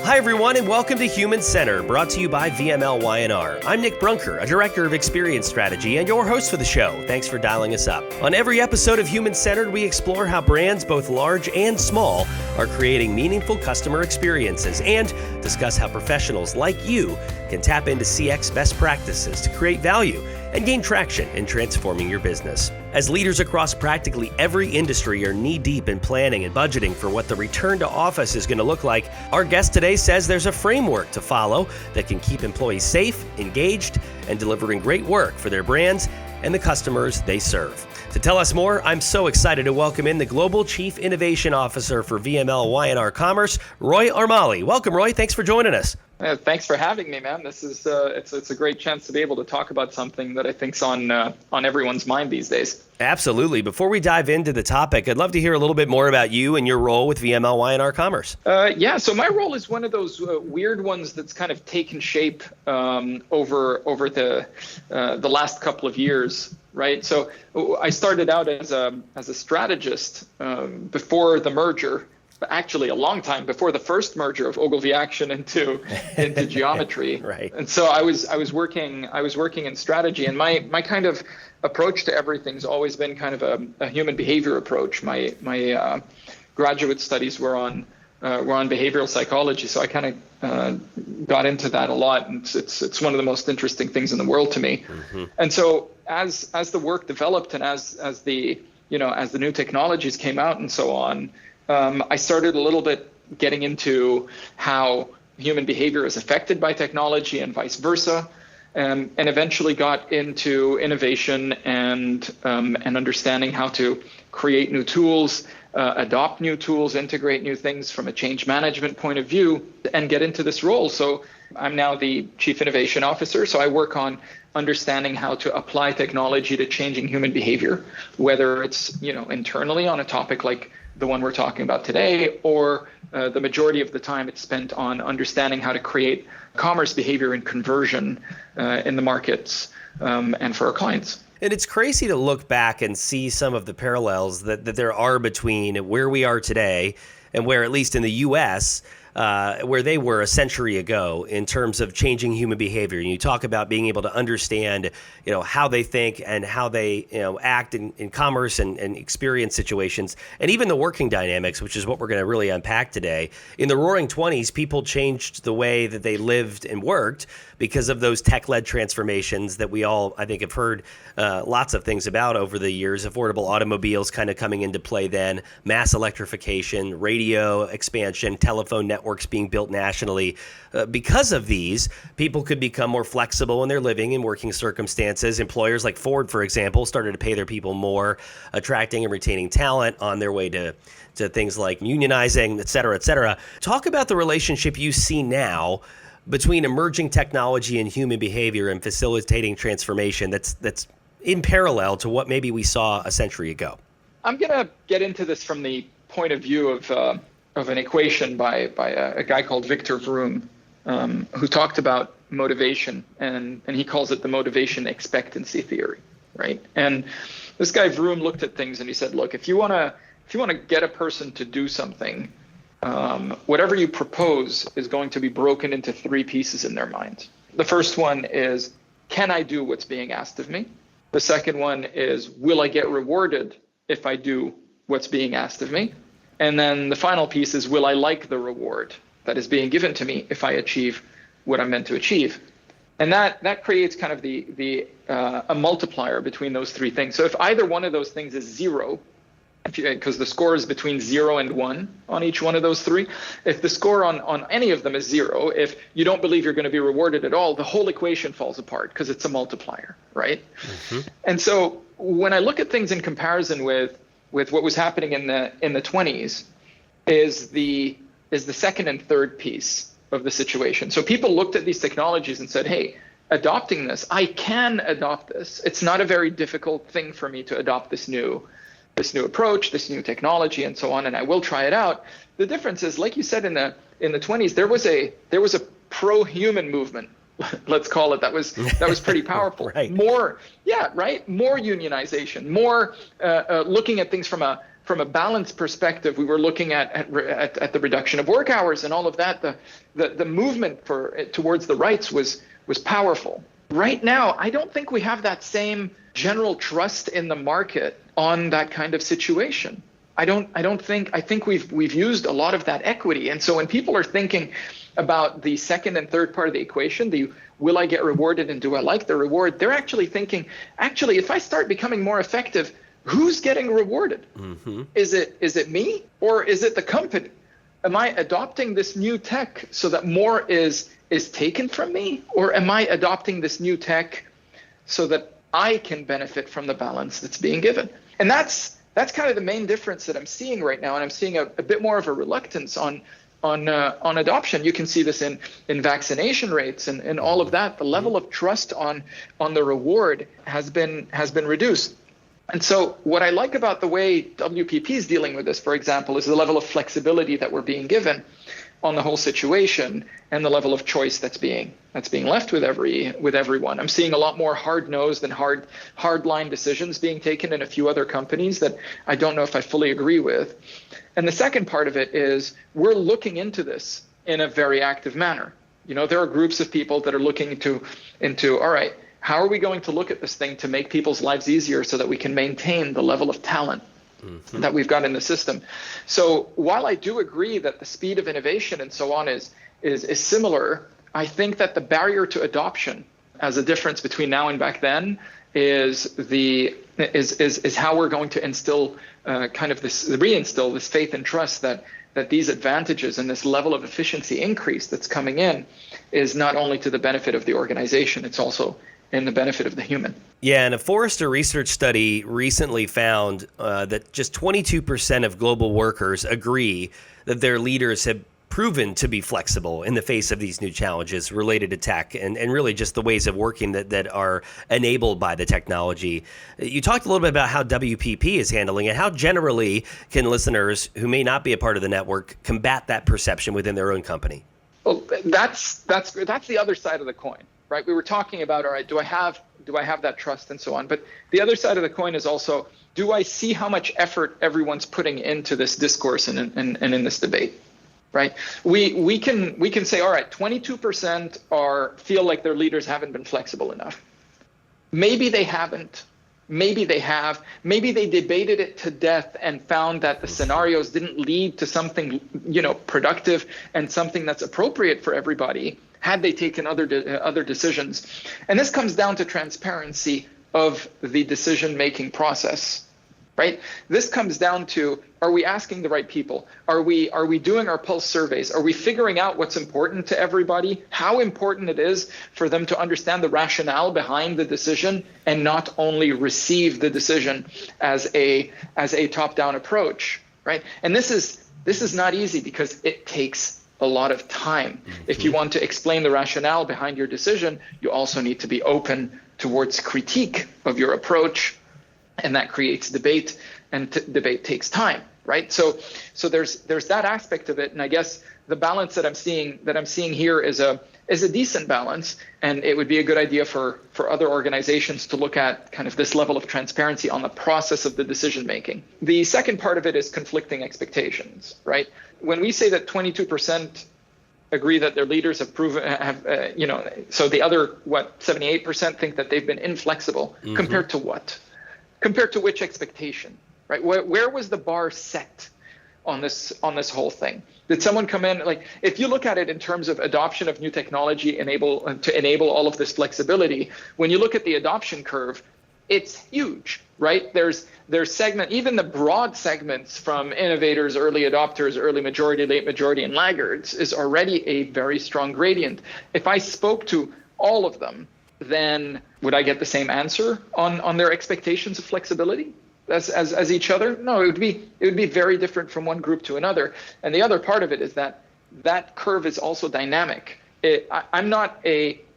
Hi, everyone, and welcome to Human Center, brought to you by VMLY&R. I'm Nick Brunker, a director of experience strategy and your host for the show. Thanks for dialing us up. On every episode of Human Centered, we explore how brands, both large and small, are creating meaningful customer experiences and discuss how professionals like you can tap into CX best practices to create value and gain traction in transforming your business. As leaders across practically every industry are knee-deep in planning and budgeting for what the return to office is going to look like, our guest today says there's a framework to follow that can keep employees safe, engaged, and delivering great work for their brands and the customers they serve. To tell us more, I'm so excited to welcome in the Global Chief Innovation Officer for VMLY&R Commerce, Roy Armale. Welcome, Roy. Thanks for joining us. Thanks for having me, man. This is it's a great chance to be able to talk about something that I think's on everyone's mind these days. Absolutely. Before we dive into the topic, I'd love to hear a little bit more about you and your role with VMLY&R Commerce. So my role is one of those weird ones that's kind of taken shape over the last couple of years, right? So I started out as a strategist before the merger. Actually, a long time before the first merger of Ogilvy Action into Geometry. Right. And so I was working in strategy, and my kind of approach to everything's always been kind of a human behavior approach. My graduate studies were on behavioral psychology, so I kind of got into that a lot, and it's one of the most interesting things in the world to me. Mm-hmm. And so as the work developed and as the new technologies came out and so on, I started a little bit getting into how human behavior is affected by technology and vice versa, and eventually got into innovation and understanding how to create new tools, adopt new tools, integrate new things from a change management point of view, and get into this role. So I'm now the Chief Innovation Officer, so I work on understanding how to apply technology to changing human behavior, whether it's internally on a topic like the one we're talking about today, or the majority of the time it's spent on understanding how to create commerce behavior and conversion in the markets and for our clients. And it's crazy to look back and see some of the parallels that there are between where we are today and where, at least in the U.S., where they were a century ago in terms of changing human behavior. And you talk about being able to understand, how they think and how they, act in commerce and experience situations, and even the working dynamics, which is what we're going to really unpack today. In the Roaring 20s, people changed the way that they lived and worked because of those tech-led transformations that we all, I think, have heard lots of things about over the years. Affordable automobiles kind of coming into play then, mass electrification, radio expansion, telephone networks being built nationally. Because of these, people could become more flexible in their living and working circumstances. Employers like Ford, for example, started to pay their people more, attracting and retaining talent on their way to things like unionizing, et cetera, et cetera. Talk about the relationship you see now between emerging technology and human behavior and facilitating transformation that's in parallel to what maybe we saw a century ago. I'm going to get into this from the point of view of an equation by a guy called Victor Vroom, who talked about motivation, and he calls it the motivation expectancy theory, right? And this guy Vroom looked at things and he said, look, if you want to get a person to do something, whatever you propose is going to be broken into three pieces in their mind. The first one is, can I do what's being asked of me? The second one is, will I get rewarded if I do what's being asked of me? And then the final piece is, will I like the reward that is being given to me if I achieve what I'm meant to achieve? And that creates kind of a multiplier between those three things. So if either one of those things is zero, because the score is between 0 and 1 on each one of those three. If the score on any of them is 0, if you don't believe you're going to be rewarded at all, the whole equation falls apart because it's a multiplier, right? Mm-hmm. And so when I look at things in comparison with what was happening in the 20s, is the second and third piece of the situation. So people looked at these technologies and said, hey, adopting this, I can adopt this. It's not a very difficult thing for me to adopt this new approach, this new technology, and so on, and I will try it out. The difference is, like you said, in the 20s, there was a pro-human movement, let's call it. That was pretty powerful. Right. More unionization, more looking at things from a from a balance perspective, we were looking at the reduction of work hours and all of that. The movement towards the rights was powerful. Right now, I don't think we have that same general trust in the market on that kind of situation. I think we've used a lot of that equity. And so when people are thinking about the second and third part of the equation, the will I get rewarded and do I like the reward, they're actually thinking, if I start becoming more effective, who's getting rewarded? Mm-hmm. Is it me or is it the company? Am I adopting this new tech so that more is taken from me, or am I adopting this new tech so that I can benefit from the balance that's being given? And that's kind of the main difference that I'm seeing right now. And I'm seeing a bit more of a reluctance on adoption. You can see this in vaccination rates and all of that. The level of trust on the reward has been reduced. And so what I like about the way WPP is dealing with this, for example, is the level of flexibility that we're being given on the whole situation and the level of choice that's being left with everyone. I'm seeing a lot more hard-nosed and hard-line decisions being taken in a few other companies that I don't know if I fully agree with. And the second part of it is we're looking into this in a very active manner. There are groups of people that are looking into all right, how are we going to look at this thing to make people's lives easier so that we can maintain the level of talent that we've got in the system? So while I do agree that the speed of innovation and so on is similar, I think that the barrier to adoption as a difference between now and back then is how we're going to reinstill this faith and trust that these advantages and this level of efficiency increase that's coming in is not only to the benefit of the organization, it's also in the benefit of the human. Yeah, and a Forrester research study recently found that just 22% of global workers agree that their leaders have proven to be flexible in the face of these new challenges related to tech and really just the ways of working that are enabled by the technology. You talked a little bit about how WPP is handling it. How generally can listeners who may not be a part of the network combat that perception within their own company? Well, that's the other side of the coin. Right, we were talking about, all right, do I have that trust and so on? But the other side of the coin is also, do I see how much effort everyone's putting into this discourse and in this debate? Right? We can say, all right, 22% feel like their leaders haven't been flexible enough. Maybe they haven't. Maybe they have. Maybe they debated it to death and found that the scenarios didn't lead to something, productive and something that's appropriate for everybody, had they taken other decisions. And this comes down to transparency of the decision-making process, right? This comes down to, are we asking the right people? Are we doing our pulse surveys? Are we figuring out what's important to everybody? How important it is for them to understand the rationale behind the decision and not only receive the decision as a top-down approach, right? And this is not easy because it takes a lot of time. Mm-hmm. If you want to explain the rationale behind your decision, you also need to be open towards critique of your approach, and that creates debate, and debate takes time, right? So there's that aspect of it, and I guess the balance that I'm seeing here is a decent balance, and it would be a good idea for other organizations to look at kind of this level of transparency on the process of the decision making. The second part of it is conflicting expectations, right? When we say that 22% agree that their leaders have proven, so the other 78% think that they've been inflexible. Mm-hmm. Compared to what? Compared to which expectation, right? Where was the bar set on this whole thing? Did someone come in, like, if you look at it in terms of adoption of new technology to enable all of this flexibility, when you look at the adoption curve, it's huge, right? There's segment, even the broad segments from innovators, early adopters, early majority, late majority, and laggards is already a very strong gradient. If I spoke to all of them, then would I get the same answer on their expectations of flexibility as each other? No, it would be very different from one group to another. And the other part of it is that curve is also dynamic.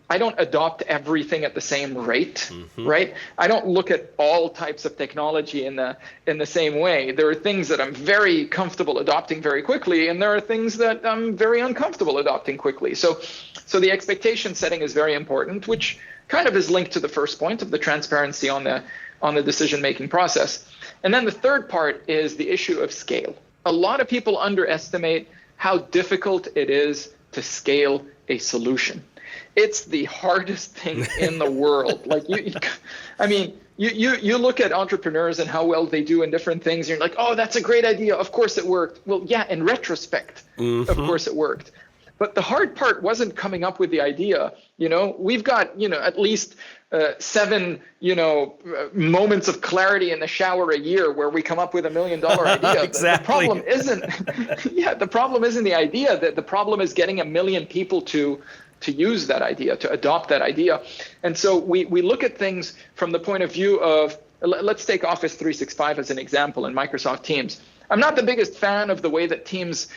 I don't adopt everything at the same rate, mm-hmm. right? I don't look at all types of technology in the same way. There are things that I'm very comfortable adopting very quickly, and there are things that I'm very uncomfortable adopting quickly. So the expectation setting is very important, which kind of is linked to the first point of the transparency on the decision-making process. And then the third part is the issue of scale. A lot of people underestimate how difficult it is to scale a solution. It's the hardest thing in the world. Like you look at entrepreneurs and how well they do in different things. And you're like, oh, that's a great idea. Of course it worked. Well, yeah, in retrospect, of course it worked. But the hard part wasn't coming up with the idea. We've got, at least 7, moments of clarity in the shower a year where we come up with $1 million idea. Exactly. The problem isn't the idea. The problem is getting 1 million people to use that idea, to adopt that idea. And so we look at things from the point of view of, let's take Office 365 as an example in Microsoft Teams. I'm not the biggest fan of the way that Teams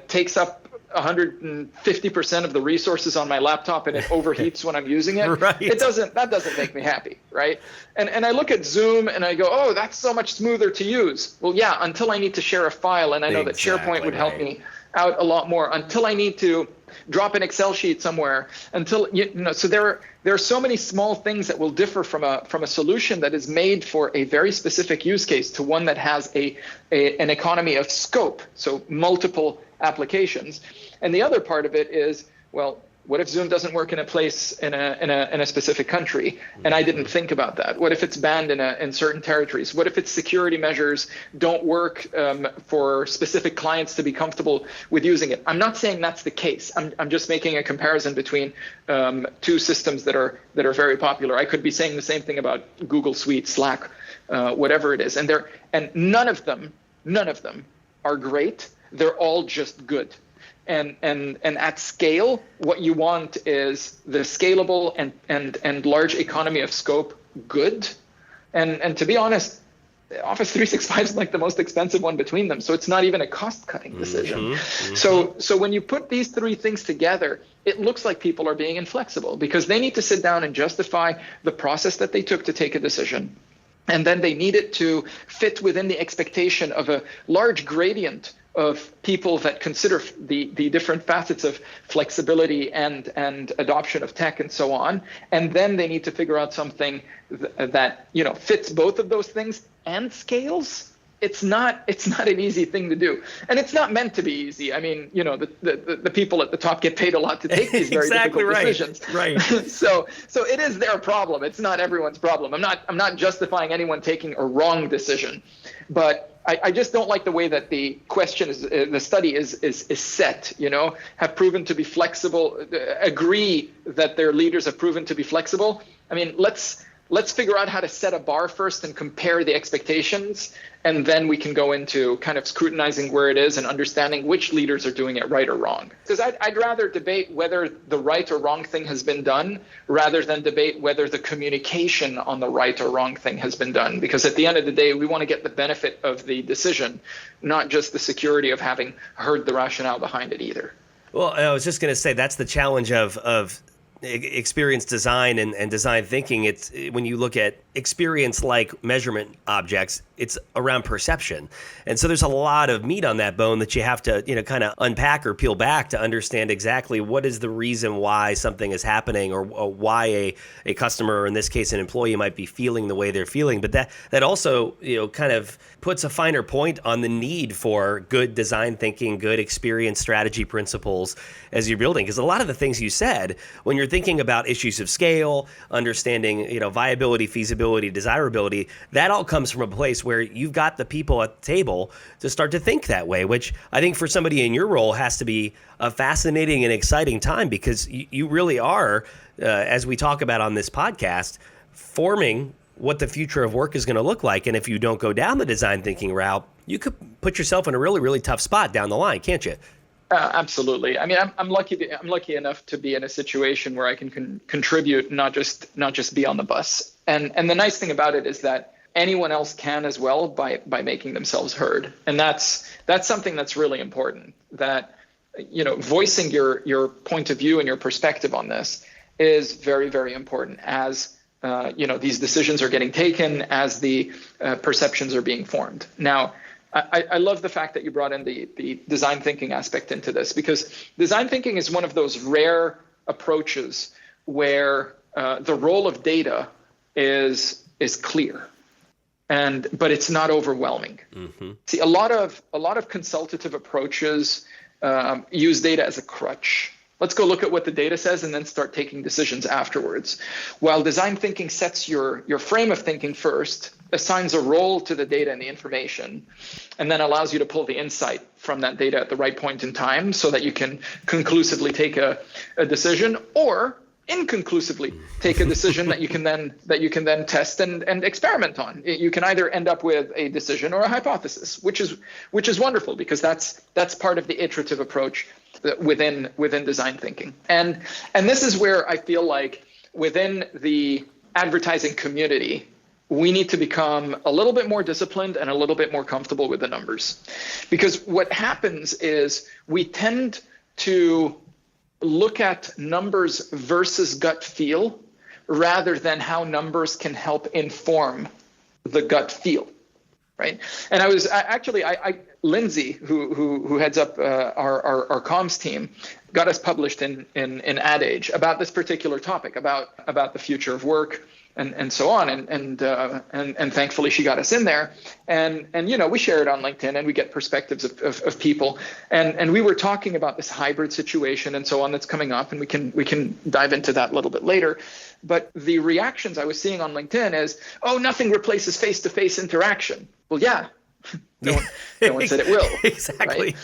takes up 150% of the resources on my laptop and it overheats when I'm using it. Right. That doesn't make me happy, right? And I look at Zoom and I go, oh, that's so much smoother to use. Well, yeah, until I need to share a file, and I know that SharePoint would help me out a lot more, until I need to drop an Excel sheet somewhere, until so there are so many small things that will differ from a solution that is made for a very specific use case to one that has an economy of scope, so multiple applications. And the other part of it is, well, what if Zoom doesn't work in a place in a specific country, and I didn't think about that? What if it's banned in certain territories? What if its security measures don't work for specific clients to be comfortable with using it? I'm not saying that's the case. I'm just making a comparison between 2 systems that are very popular. I could be saying the same thing about Google Suite, Slack, whatever it is, and none of them are great. They're all just good. And at scale, what you want is the scalable and large economy of scope good. And to be honest, Office 365 is like the most expensive one between them. So it's not even a cost-cutting decision. So when you put these 3 things together, it looks like people are being inflexible because they need to sit down and justify the process that they took to take a decision. And then they need it to fit within the expectation of a large gradient of people that consider the different facets of flexibility and adoption of tech and so on. And then they need to figure out something that fits both of those things and scales. It's not an easy thing to do, and it's not meant to be easy. I mean, the people at the top get paid a lot to take these very exactly difficult decisions. Right. So it is their problem. It's not everyone's problem. I'm not justifying anyone taking a wrong decision, but I just don't like the way that the question is, the study is set. Have proven to be flexible. Agree that their leaders have proven to be flexible. I mean, let's figure out how to set a bar first and compare the expectations, and then we can go into kind of scrutinizing where it is and understanding which leaders are doing it right or wrong. Because I'd rather debate whether the right or wrong thing has been done rather than debate whether the communication on the right or wrong thing has been done. Because at the end of the day, we want to get the benefit of the decision, not just the security of having heard the rationale behind it either. Well, I was just going to say that's the challenge of experience design and design thinking. It's when you look at experience like measurement objects, it's around perception. And so there's a lot of meat on that bone that you have to, kind of unpack or peel back to understand exactly what is the reason why something is happening or why a customer, or in this case, an employee might be feeling the way they're feeling. But that also, kind of puts a finer point on the need for good design thinking, good experience strategy principles as you're building. Because a lot of the things you said, when you're thinking about issues of scale, understanding, viability, feasibility, desirability, that all comes from a place where you've got the people at the table to start to think that way, which I think for somebody in your role has to be a fascinating and exciting time, because you really are, as we talk about on this podcast, forming what the future of work is going to look like. And if you don't go down the design thinking route, you could put yourself in a really, really tough spot down the line, can't you? Absolutely. I mean, I'm lucky enough to be in a situation where I can contribute, not just be on the bus. And the nice thing about it is that anyone else can as well by making themselves heard. And that's something that's really important. That voicing your point of view and your perspective on this is very, very important as these decisions are getting taken, as the perceptions are being formed. Now, I love the fact that you brought in the design thinking aspect into this, because design thinking is one of those rare approaches where the role of data is clear. but it's not overwhelming. See, a lot of consultative approaches use data as a crutch. Let's go look at what the data says and then start taking decisions afterwards. While design thinking sets your frame of thinking first, assigns a role to the data and the information, and then allows you to pull the insight from that data at the right point in time so that you can conclusively take a decision, or inconclusively take a decision that you can then test and experiment on. You can either end up with a decision or a hypothesis, which is wonderful, because that's part of the iterative approach within design thinking. And this is where I feel like within the advertising community, we need to become a little bit more disciplined and a little bit more comfortable with the numbers. Because what happens is we tend to look at numbers versus gut feel rather than how numbers can help inform the gut feel, right? And Lindsay, who heads up our comms team, got us published in Ad Age about this particular topic, about the future of work and so on, and thankfully she got us in there, and we share it on LinkedIn and we get perspectives of people, and we were talking about this hybrid situation and so on that's coming up, and we can dive into that a little bit later. But the reactions I was seeing on LinkedIn is, oh, nothing replaces face-to-face interaction. Well, yeah. No one said it will. Exactly.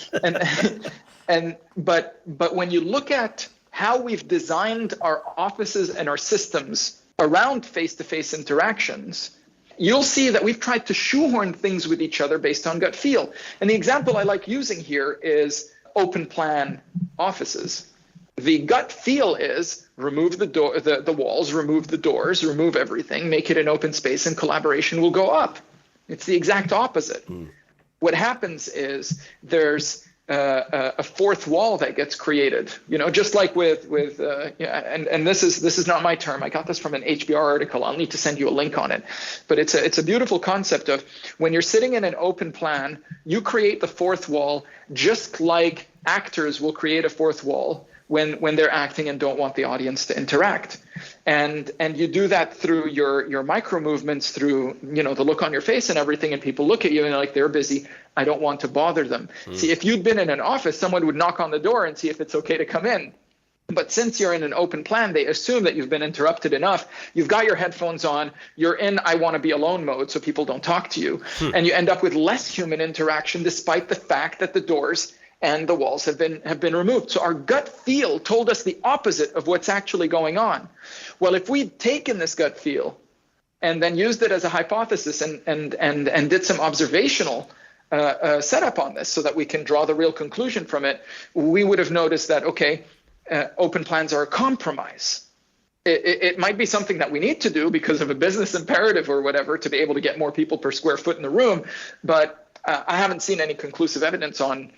Right? But when you look at how we've designed our offices and our systems around face-to-face interactions, you'll see that we've tried to shoehorn things with each other based on gut feel. And the example I like using here is open plan offices. The gut feel is remove the walls, remove the doors, remove everything, make it an open space, and collaboration will go up. It's the exact opposite. What happens is there's a fourth wall that gets created, just like and this is not my term. I got this from an HBR article. I'll need to send you a link on it. But it's a beautiful concept of when you're sitting in an open plan, you create the fourth wall, just like actors will create a fourth wall when they're acting and don't want the audience to interact. And you do that through your micro movements, through the look on your face and everything, and people look at you and they're like, they're busy, I don't want to bother them. See, if you'd been in an office, someone would knock on the door and see if it's okay to come in. But since you're in an open plan, they assume that you've been interrupted enough. You've got your headphones on, you're in I want to be alone mode, so people don't talk to you. And you end up with less human interaction, despite the fact that the doors and the walls have been removed. So our gut feel told us the opposite of what's actually going on. Well, if we'd taken this gut feel and then used it as a hypothesis and did some observational setup on this so that we can draw the real conclusion from it, we would have noticed that, okay, open plans are a compromise. It might be something that we need to do because of a business imperative or whatever to be able to get more people per square foot in the room, but I haven't seen any conclusive evidence on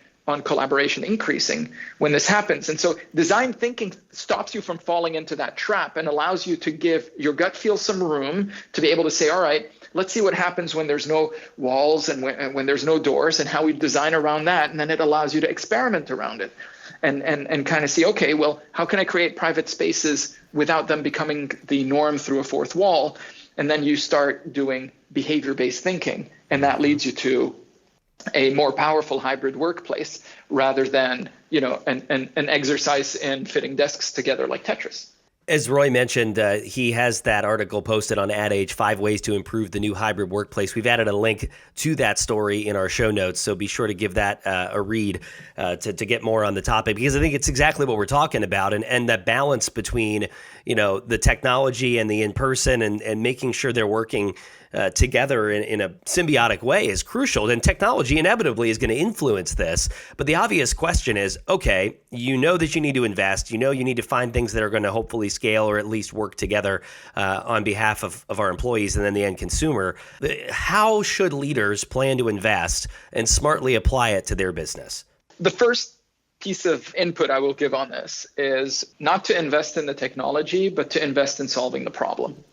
collaboration increasing when this happens. And so design thinking stops you from falling into that trap and allows you to give your gut feel some room to be able to say, all right, let's see what happens when there's no walls and when there's no doors and how we design around that. And then it allows you to experiment around it and kind of see, okay, well, how can I create private spaces without them becoming the norm through a fourth wall? And then you start doing behavior-based thinking, and that leads you to a more powerful hybrid workplace rather than, an exercise in fitting desks together like Tetris. As Roy mentioned, he has that article posted on Ad Age, 5 Ways to Improve the New Hybrid Workplace. We've added a link to that story in our show notes, so be sure to give that a read to get more on the topic, because I think it's exactly what we're talking about, and that balance between, the technology and the in-person and making sure they're working together in a symbiotic way is crucial. And technology inevitably is going to influence this. But the obvious question is, okay, you know that you need to invest. You need to find things that are going to hopefully scale or at least work together on behalf of our employees and then the end consumer. How should leaders plan to invest and smartly apply it to their business? The first piece of input I will give on this is not to invest in the technology, but to invest in solving the problem.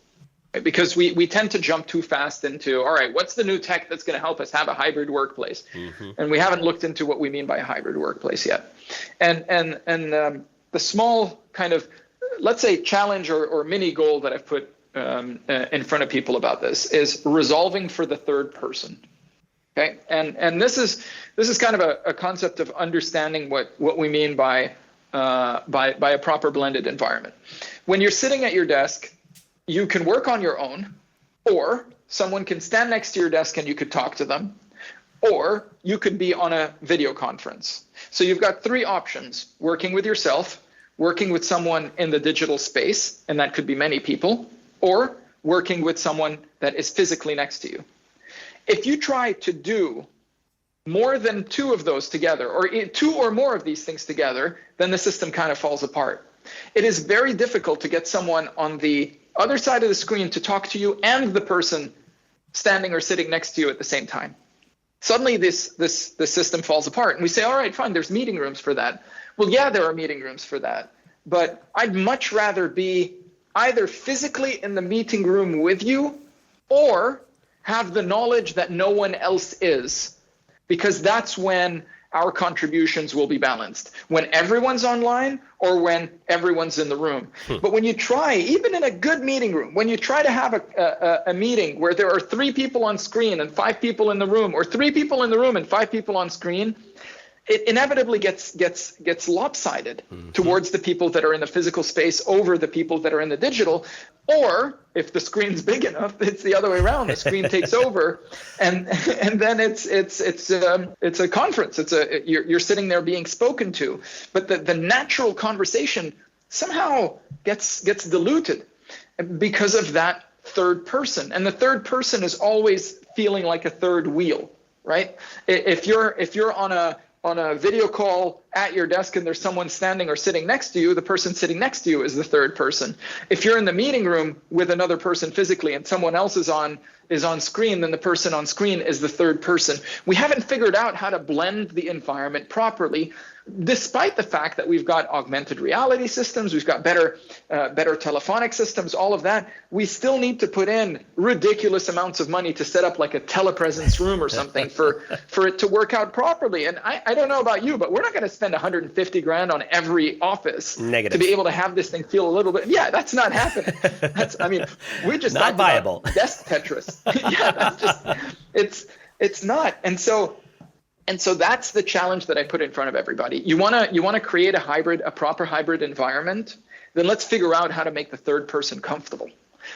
Because we tend to jump too fast into, all right, what's the new tech that's going to help us have a hybrid workplace? Mm-hmm. And we haven't looked into what we mean by a hybrid workplace yet. And the small kind of, let's say, challenge or mini goal that I've put in front of people about this, is resolving for the third person. Okay, and this is kind of a concept of understanding what we mean by a proper blended environment. When you're sitting at your desk, you can work on your own, or someone can stand next to your desk and you could talk to them, or you could be on a video conference. So you've got three options: working with yourself, working with someone in the digital space, and that could be many people, or working with someone that is physically next to you. If you try to do more than two of those together, or two or more of these things together, then the system kind of falls apart. It is very difficult to get someone on the other side of the screen to talk to you and the person standing or sitting next to you at the same time. Suddenly the system falls apart, and we say, all right, fine, there's meeting rooms for that. Well, yeah, there are meeting rooms for that, but I'd much rather be either physically in the meeting room with you, or have the knowledge that no one else is, because that's when our contributions will be balanced, when everyone's online or when everyone's in the room. But when you try, even in a good meeting room, when you try to have a meeting where there are 3 people on screen and 5 people in the room, or 3 people in the room and 5 people on screen, it inevitably gets lopsided towards the people that are in the physical space over the people that are in the digital. Or if the screen's big enough, it's the other way around. The screen takes over, and then it's a conference. You're sitting there being spoken to, but the natural conversation somehow gets diluted because of that third person. And the third person is always feeling like a third wheel, right? If you're on a video call at your desk and there's someone standing or sitting next to you, the person sitting next to you is the third person. If you're in the meeting room with another person physically and someone else is on screen, then the person on screen is the third person. We haven't figured out how to blend the environment properly, despite the fact that we've got augmented reality systems, we've got better telephonic systems, all of that. We still need to put in ridiculous amounts of money to set up like a telepresence room or something for it to work out properly. And I don't know about you, but we're not going to spend 150 grand on every office Negative. To be able to have this thing feel a little bit. Yeah, that's not happening. We just not viable. Desk Tetris. Yeah, that's just it's not. And so that's the challenge that I put in front of everybody. You wanna create a proper hybrid environment, then let's figure out how to make the third person comfortable,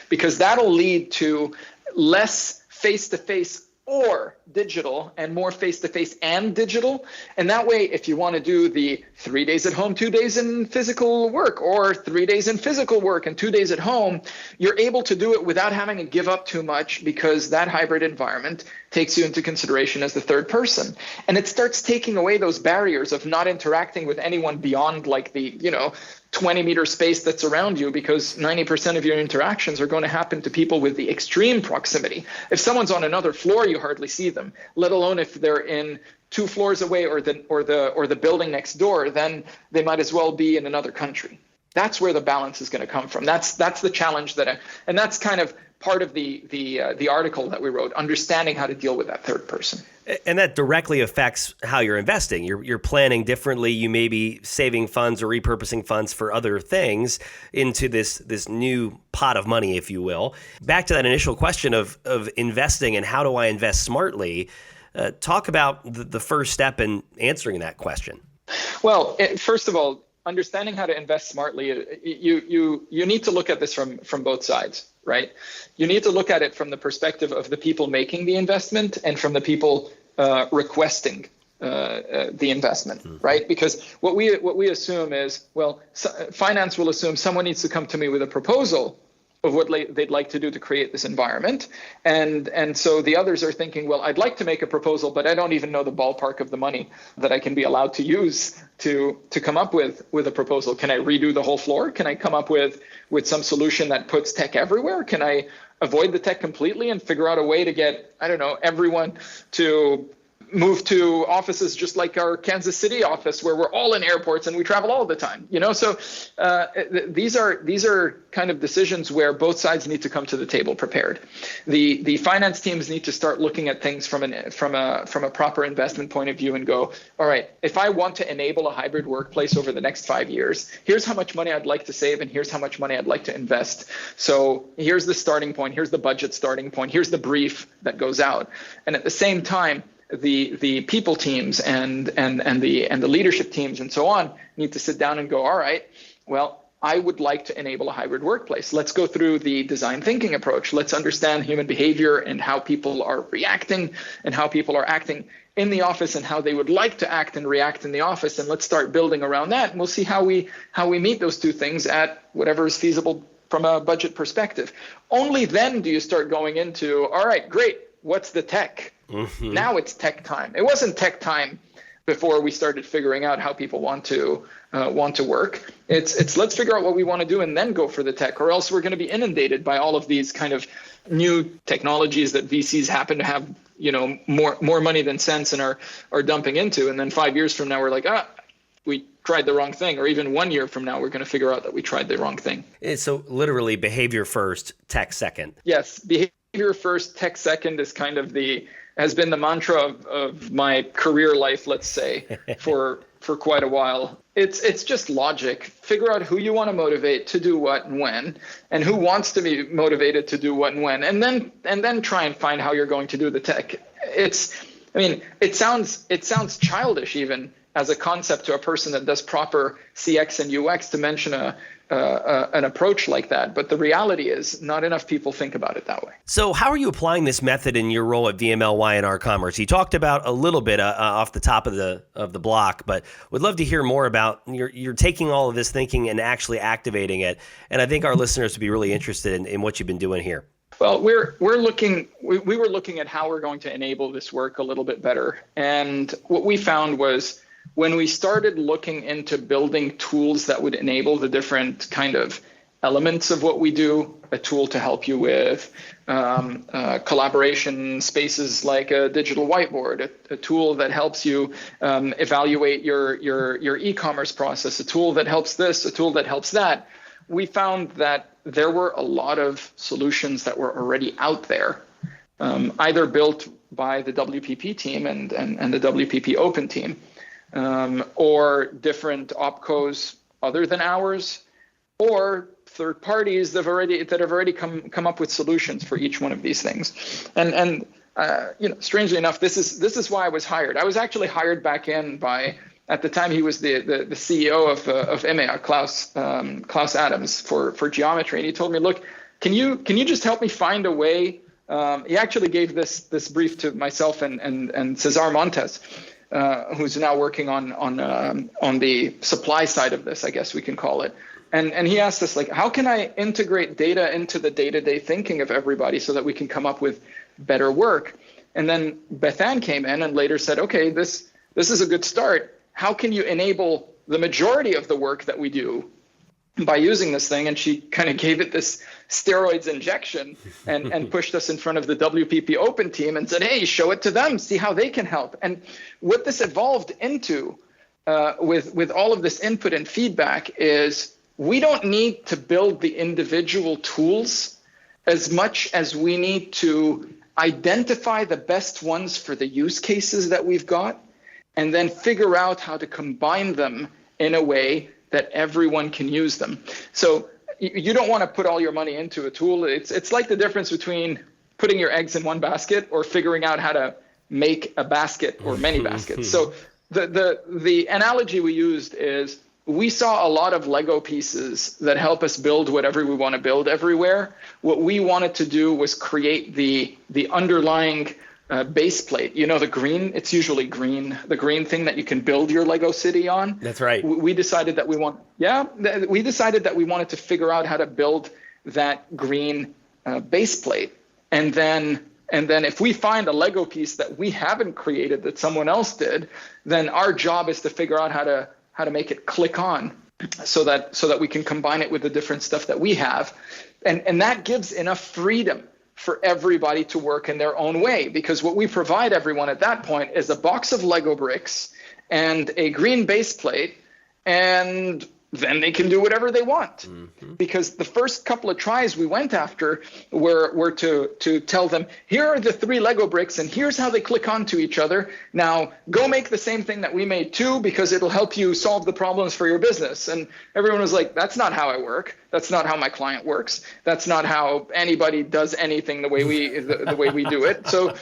because that'll lead to less face-to-face or digital and more face-to-face and digital. And that way, if you want to do the 3 days at home, 2 days in physical work, or 3 days in physical work and 2 days at home, you're able to do it without having to give up too much, because that hybrid environment takes you into consideration as the third person. And it starts taking away those barriers of not interacting with anyone beyond like the 20-meter space that's around you, because 90% of your interactions are going to happen to people with the extreme proximity. If someone's on another floor, you hardly see them, let alone if they're in 2 floors away or the building next door, then they might as well be in another country. That's where the balance is going to come from. That's the challenge and that's kind of part of the article that we wrote, understanding how to deal with that third person. And that directly affects how you're investing. You're planning differently. You may be saving funds or repurposing funds for other things into this new pot of money, if you will. Back to that initial question of investing and how do I invest smartly, talk about the first step in answering that question. Well, first of all, understanding how to invest smartly, you need to look at this from both sides, right? You need to look at it from the perspective of the people making the investment and from the people requesting the investment, right? Because what we assume is, finance will assume someone needs to come to me with a proposal of what they'd like to do to create this environment. And so the others are thinking, well, I'd like to make a proposal, but I don't even know the ballpark of the money that I can be allowed to use to come up with a proposal. Can I redo the whole floor? Can I come up with some solution that puts tech everywhere? Can I avoid the tech completely and figure out a way to get, everyone to move to offices just like our Kansas City office, where we're all in airports and we travel all the time. So these are kind of decisions where both sides need to come to the table prepared. The finance teams need to start looking at things from a proper investment point of view and go, all right, if I want to enable a hybrid workplace over the next 5 years, here's how much money I'd like to save and here's how much money I'd like to invest. So here's the starting point, here's the budget starting point, here's the brief that goes out. And at the same time, the people teams and the leadership teams and so on need to sit down and go, all right, well, I would like to enable a hybrid workplace. Let's go through the design thinking approach. Let's understand human behavior and how people are reacting and how people are acting in the office and how they would like to act and react in the office. And let's start building around that. And we'll see how we meet those two things at whatever is feasible from a budget perspective. Only then do you start going into, all right, great, what's the tech? Mm-hmm. Now it's tech time. It wasn't tech time before we started figuring out how people want to work. It's let's figure out what we want to do and then go for the tech, or else we're going to be inundated by all of these kind of new technologies that VCs happen to have, more money than sense and are dumping into. And then 5 years from now, we're like, we tried the wrong thing. Or even 1 year from now, we're going to figure out that we tried the wrong thing. So literally behavior first, tech second. Yes. Behavior first, tech second is kind of has been the mantra of my career life, let's say, for quite a while. It's just logic. Figure out who you want to motivate to do what and when, and who wants to be motivated to do what and when, and then try and find how you're going to do the tech. It sounds childish even as a concept to a person that does proper CX and UX to mention an approach like that. But the reality is not enough people think about it that way. So how are you applying this method in your role at VMLY&R Commerce? You talked about a little bit off the top of the block, but would love to hear more about you're taking all of this thinking and actually activating it. And I think our listeners would be really interested in what you've been doing here. Well, we were looking at how we're going to enable this work a little bit better. And what we found was, when we started looking into building tools that would enable the different kind of elements of what we do, a tool to help you with collaboration spaces like a digital whiteboard, a tool that helps you evaluate your e-commerce process, a tool that helps this, a tool that helps that, we found that there were a lot of solutions that were already out there, either built by the WPP team and the WPP Open team, or different opcos other than ours, or third parties that have already come up with solutions for each one of these things. And strangely enough, this is why I was hired. I was actually hired back in by, at the time he was the CEO of EMEA, Klaus Adams for geometry, and he told me, look, can you just help me find a way? He actually gave this brief to myself and Cesar Montes, who's now working on the supply side of this, I guess we can call it. And he asked us, like, how can I integrate data into the day-to-day thinking of everybody so that we can come up with better work? And then Beth Ann came in and later said, okay, this is a good start. How can you enable the majority of the work that we do by using this thing? And she kind of gave it this steroids injection and pushed us in front of the WPP Open team and said, hey, show it to them, see how they can help. And what this evolved into with all of this input and feedback is, we don't need to build the individual tools as much as we need to identify the best ones for the use cases that we've got, and then figure out how to combine them in a way that everyone can use them. So you don't want to put all your money into a tool. It's like the difference between putting your eggs in one basket or figuring out how to make a basket or many baskets. So the analogy we used is, we saw a lot of Lego pieces that help us build whatever we want to build everywhere. What we wanted to do was create the underlying base plate. The green, it's usually green, the green thing that you can build your Lego city on. That's right. We decided that we wanted to figure out how to build that green base plate. And then if we find a Lego piece that we haven't created that someone else did, then our job is to figure out how to make it click on so that we can combine it with the different stuff that we have. And that gives enough freedom for everybody to work in their own way, because what we provide everyone at that point is a box of Lego bricks and a green base plate, and then they can do whatever they want. Because the first couple of tries we went after were to tell them, here are the 3 Lego bricks and here's how they click onto each other. Now go make the same thing that we made too, because it'll help you solve the problems for your business. And everyone was like, that's not how I work. That's not how my client works. That's not how anybody does anything the way we do it. So,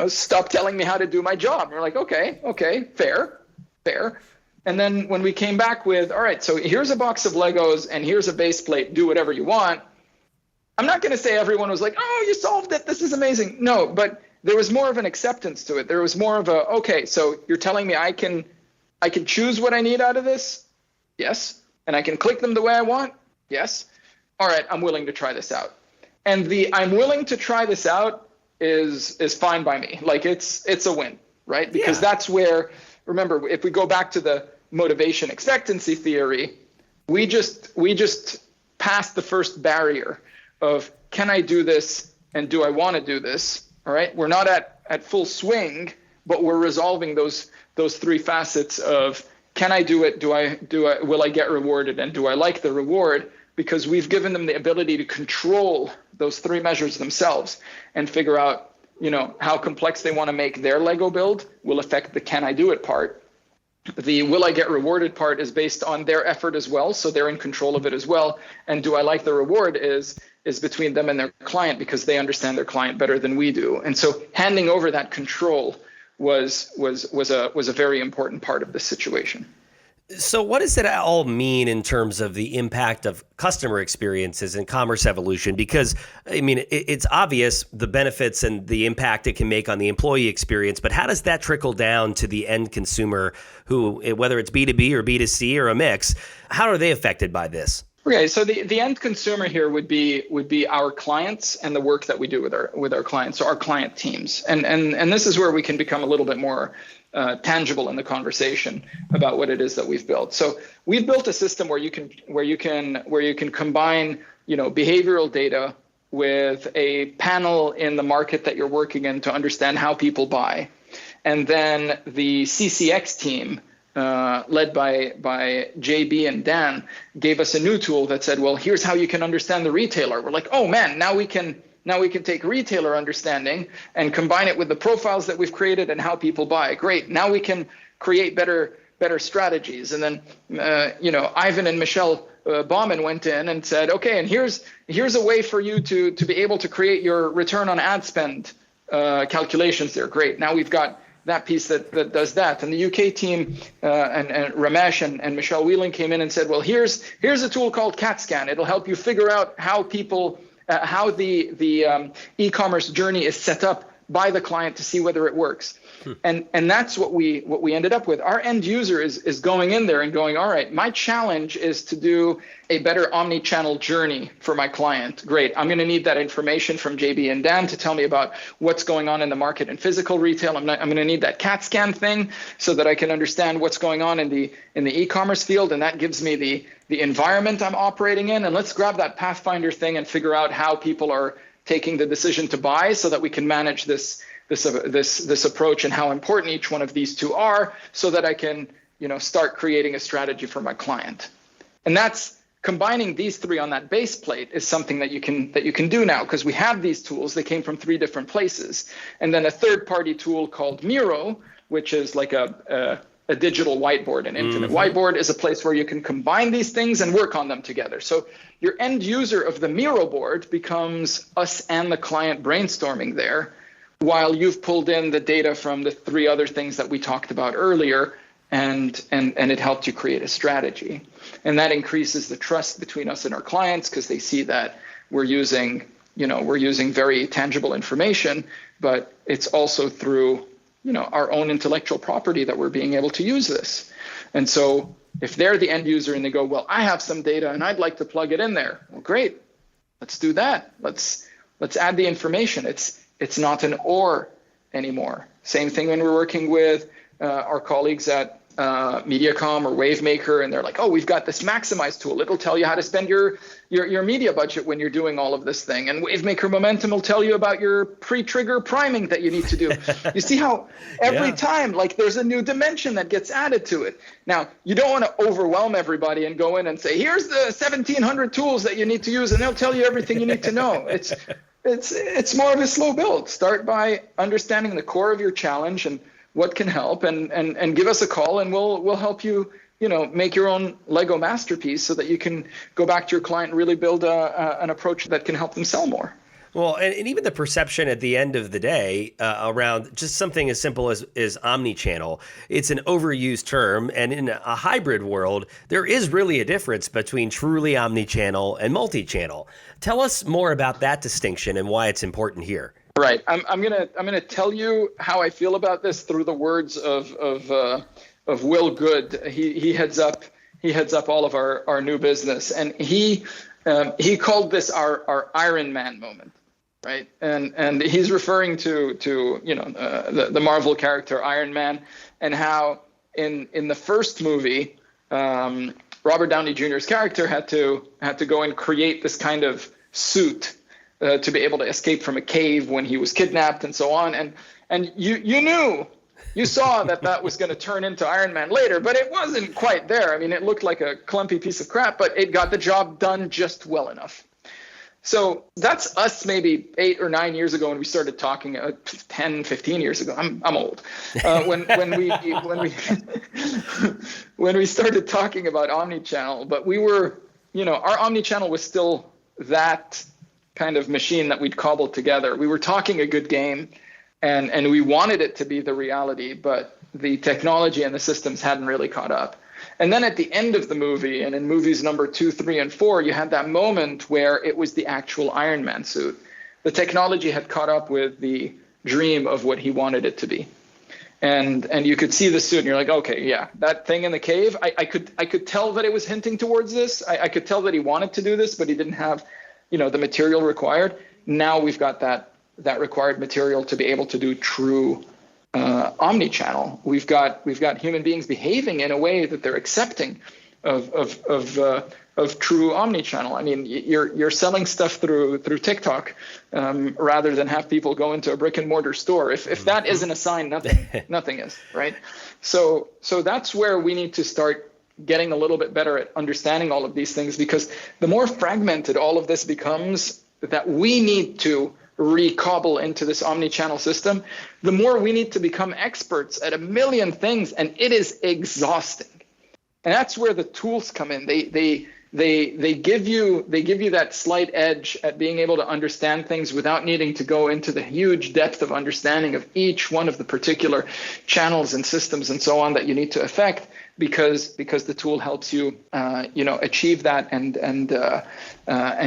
stop telling me how to do my job. And we're like, okay, fair. And then when we came back with, all right, so here's a box of Legos and here's a base plate, do whatever you want. I'm not going to say everyone was like, oh, you solved it, this is amazing. No, but there was more of an acceptance to it. There was more of a, okay, so you're telling me I can choose what I need out of this? Yes. And I can click them the way I want? Yes. All right, I'm willing to try this out. And the I'm willing to try this out is fine by me. Like it's a win, right? Because that's where, remember, if we go back to the motivation expectancy theory, we just passed the first barrier of, can I do this and do I want to do this? All right, we're not at full swing, but we're resolving those 3 facets of, can I do it? Will I get rewarded? And do I like the reward? Because we've given them the ability to control those 3 measures themselves and figure out, how complex they want to make their Lego build will affect the can I do it part. The will I get rewarded part is based on their effort as well, so they're in control of it as well. And do I like the reward is between them and their client, because they understand their client better than we do. And so handing over that control was a very important part of this situation. So what does it all mean in terms of the impact of customer experiences and commerce evolution? Because, I mean, it's obvious the benefits and the impact it can make on the employee experience, but how does that trickle down to the end consumer who, whether it's B2B or B2C or a mix, how are they affected by this? Okay, so the end consumer here would be our clients and the work that we do with our clients, so our client teams. And this is where we can become a little bit more tangible in the conversation about what it is that we've built. So we've built a system where you can combine, behavioral data with a panel in the market that you're working in to understand how people buy. And then the CCX team, led by JB and Dan, gave us a new tool that said, well, here's how you can understand the retailer. We're like, oh man, now we can take retailer understanding and combine it with the profiles that we've created and how people buy. Great. Now we can create better strategies. And then, Ivan and Michelle Bauman went in and said, okay, and here's a way for you to be able to create your return on ad spend calculations there. Great. Now we've got that piece that does that. And the UK team and Ramesh and Michelle Whelan came in and said, well, here's a tool called CAT-Scan. It'll help you figure out how people how the e-commerce journey is set up by the client to see whether it works. And that's what we ended up with. Our end user is going in there and going, all right, my challenge is to do a better omni-channel journey for my client. Great. I'm going to need that information from JB and Dan to tell me about what's going on in the market in physical retail. I'm going to need that CAT scan thing so that I can understand what's going on in the e-commerce field, and that gives me the environment I'm operating in. And let's grab that Pathfinder thing and figure out how people are taking the decision to buy so that we can manage this approach and how important each one of these two are, so that I can start creating a strategy for my client. And that's combining these three on that base plate is something that you can do now, because we have these tools. They came from three different places. And then a third-party tool called Miro, which is like a digital whiteboard. An infinite whiteboard is a place where you can combine these things and work on them together. So your end user of the Miro board becomes us and the client brainstorming there, while you've pulled in the data from the three other things that we talked about earlier, and it helped you create a strategy. And that increases the trust between us and our clients, because they see that we're using very tangible information, but it's also through our own intellectual property that we're being able to use this. And so if they're the end user and they go, well, I have some data and I'd like to plug it in there. Well, great, let's do that. Let's add the information. It's not an or anymore. Same thing when we're working with our colleagues at Mediacom or Wavemaker, and they're like, oh, we've got this Maximize tool. It'll tell you how to spend your media budget when you're doing all of this thing. And Wavemaker Momentum will tell you about your pre-trigger priming that you need to do. You see how every time, like, there's a new dimension that gets added to it. Now, you don't want to overwhelm everybody and go in and say, here's the 1,700 tools that you need to use, and they'll tell you everything you need to know. It's more of a slow build. Start by understanding the core of your challenge and what can help, and give us a call, and we'll help you, make your own Lego masterpiece so that you can go back to your client and really build an approach that can help them sell more. Well, and even the perception at the end of the day around just something as simple as omnichannel, it's an overused term. And in a hybrid world, there is really a difference between truly omnichannel and multi-channel. Tell us more about that distinction and why it's important here. Right. I'm gonna tell you how I feel about this through the words of Will Good. He heads up all of our new business, and he called this our Iron Man moment, right? And he's referring to the Marvel character Iron Man, and how in the first movie, Robert Downey Jr.'s character had to go and create this kind of suit to be able to escape from a cave when he was kidnapped and so on. And you saw that was going to turn into Iron Man later, but it wasn't quite there. I mean, it looked like a clumpy piece of crap, but it got the job done just well enough. So that's us maybe 8 or 9 years ago when we started talking, 10, 15 years ago. I'm old. When we started talking about omnichannel, but we were, our omnichannel was still that kind of machine that we'd cobbled together. We were talking a good game, and we wanted it to be the reality, but the technology and the systems hadn't really caught up. And then at the end of the movie, and in movies number 2, 3, and 4, you had that moment where it was the actual Iron Man suit. The technology had caught up with the dream of what he wanted it to be. And you could see the suit, and you're like, okay, yeah, that thing in the cave, I could tell that it was hinting towards this. I could tell that he wanted to do this, but he didn't have the material required. Now we've got that required material to be able to do true omnichannel. We've got human beings behaving in a way that they're accepting of true omnichannel. I mean, you're selling stuff through TikTok rather than have people go into a brick and mortar store. If that isn't a sign, nothing is, right? So that's where we need to start getting a little bit better at understanding all of these things, because the more fragmented all of this becomes that we need to recobble into this omnichannel system, the more we need to become experts at a million things, and it is exhausting. And that's where the tools come in. They give you that slight edge at being able to understand things without needing to go into the huge depth of understanding of each one of the particular channels and systems and so on that you need to affect, because the tool helps you achieve that and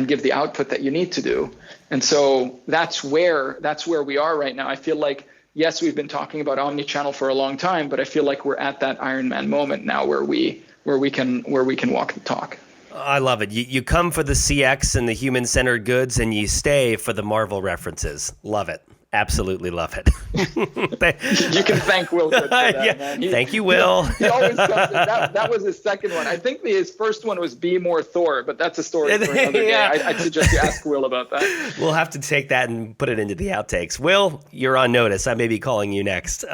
give the output that you need to do. And so that's where we are right now. I feel like, yes, we've been talking about omnichannel for a long time, but I feel like we're at that Iron Man moment now where we can walk the talk. I love it. You come for the CX and the human-centered goods, and you stay for the Marvel references. Love it. Absolutely love it. You can thank Will for that, yeah. man. Thank you, Will. He always comes in. That was his second one. I think his first one was Be More Thor, but that's a story for another yeah. day. I'd suggest you ask Will about that. We'll have to take that and put it into the outtakes. Will, you're on notice. I may be calling you next.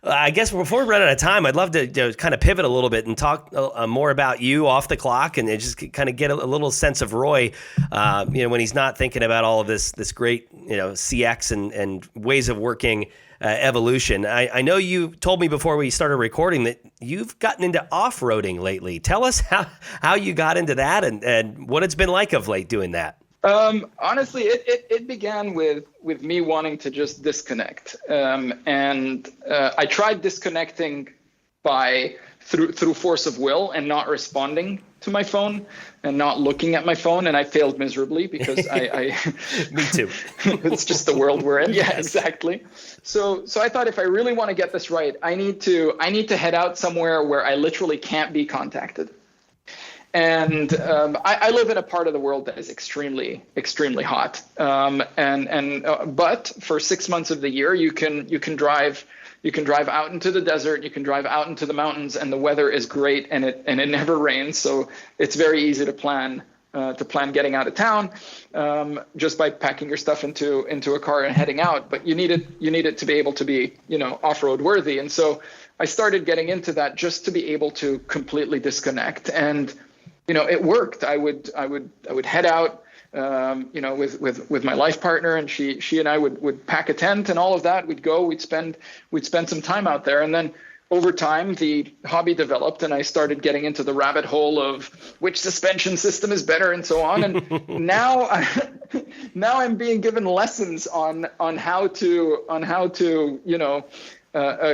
I guess before we run out of time, I'd love to kind of pivot a little bit and talk more about you off the clock, and just kind of get a little sense of Roy, when he's not thinking about all of this great, CX and ways of working evolution. I know you told me before we started recording that you've gotten into off-roading lately. Tell us how you got into that and what it's been like of late doing that. Honestly, it began with me wanting to just disconnect. And I tried disconnecting through force of will and not responding to my phone and not looking at my phone. And I failed miserably because I Me too. It's just the world we're in. Yeah, exactly. So I thought, if I really want to get this right, I need to head out somewhere where I literally can't be contacted. And I live in a part of the world that is extremely, extremely hot. But for 6 months of the year, you can drive You can drive out into the desert, you can drive out into the mountains, and the weather is great, and it never rains. So it's very easy to plan getting out of town just by packing your stuff into a car and heading out. But you need it to be able to be, off-road worthy. And so I started getting into that just to be able to completely disconnect. And it worked. I would head out with my life partner, and she and I would pack a tent and all of that. We'd spend some time out there, and then over time the hobby developed, and I started getting into the rabbit hole of which suspension system is better and so on. And now I'm being given lessons on how to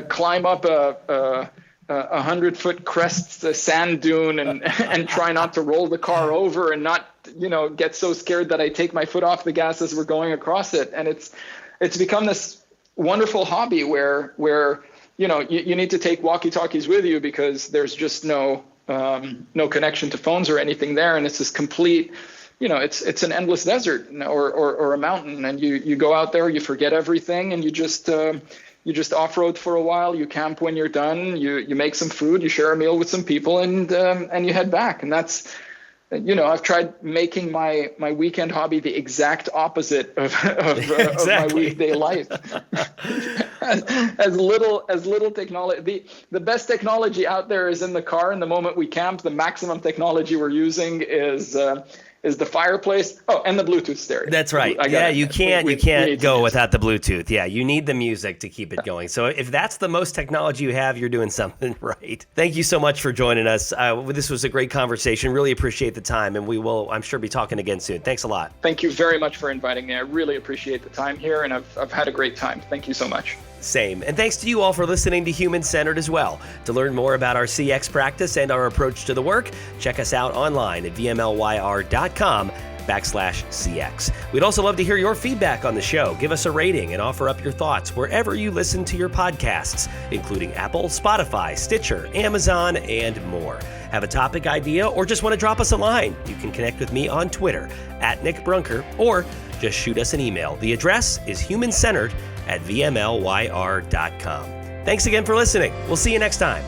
climb up a 100-foot crest sand dune and try not to roll the car over and not get so scared that I take my foot off the gas as we're going across it. And it's become this wonderful hobby where you need to take walkie-talkies with you because there's just no connection to phones or anything there, and it's this complete it's an endless desert or a mountain, and you go out there, you forget everything, and you just off-road for a while. You camp when you're done. You make some food. You share a meal with some people, and you head back. And that's, I've tried making my weekend hobby the exact opposite of my weekday life. as little technology. The best technology out there is in the car. And the moment we camp, the maximum technology we're using is the fireplace. Oh, and the Bluetooth stereo. That's right. You can't go without the Bluetooth. Yeah, you need the music to keep it going. So if that's the most technology you have, you're doing something right. Thank you so much for joining us. This was a great conversation. Really appreciate the time, and we will, I'm sure, be talking again soon. Thanks a lot. Thank you very much for inviting me. I really appreciate the time here, and I've had a great time. Thank you so much. Same. And thanks to you all for listening to Human Centered as well. To learn more about our CX practice and our approach to the work, check us out online at VMLY&R.com/CX. We'd also love to hear your feedback on the show. Give us a rating and offer up your thoughts wherever you listen to your podcasts, including Apple, Spotify, Stitcher, Amazon, and more. Have a topic idea or just want to drop us a line? You can connect with me on Twitter at Nick Brunker, or just shoot us an email. The address is humancentered@VMLY&R.com. Thanks again for listening. We'll see you next time.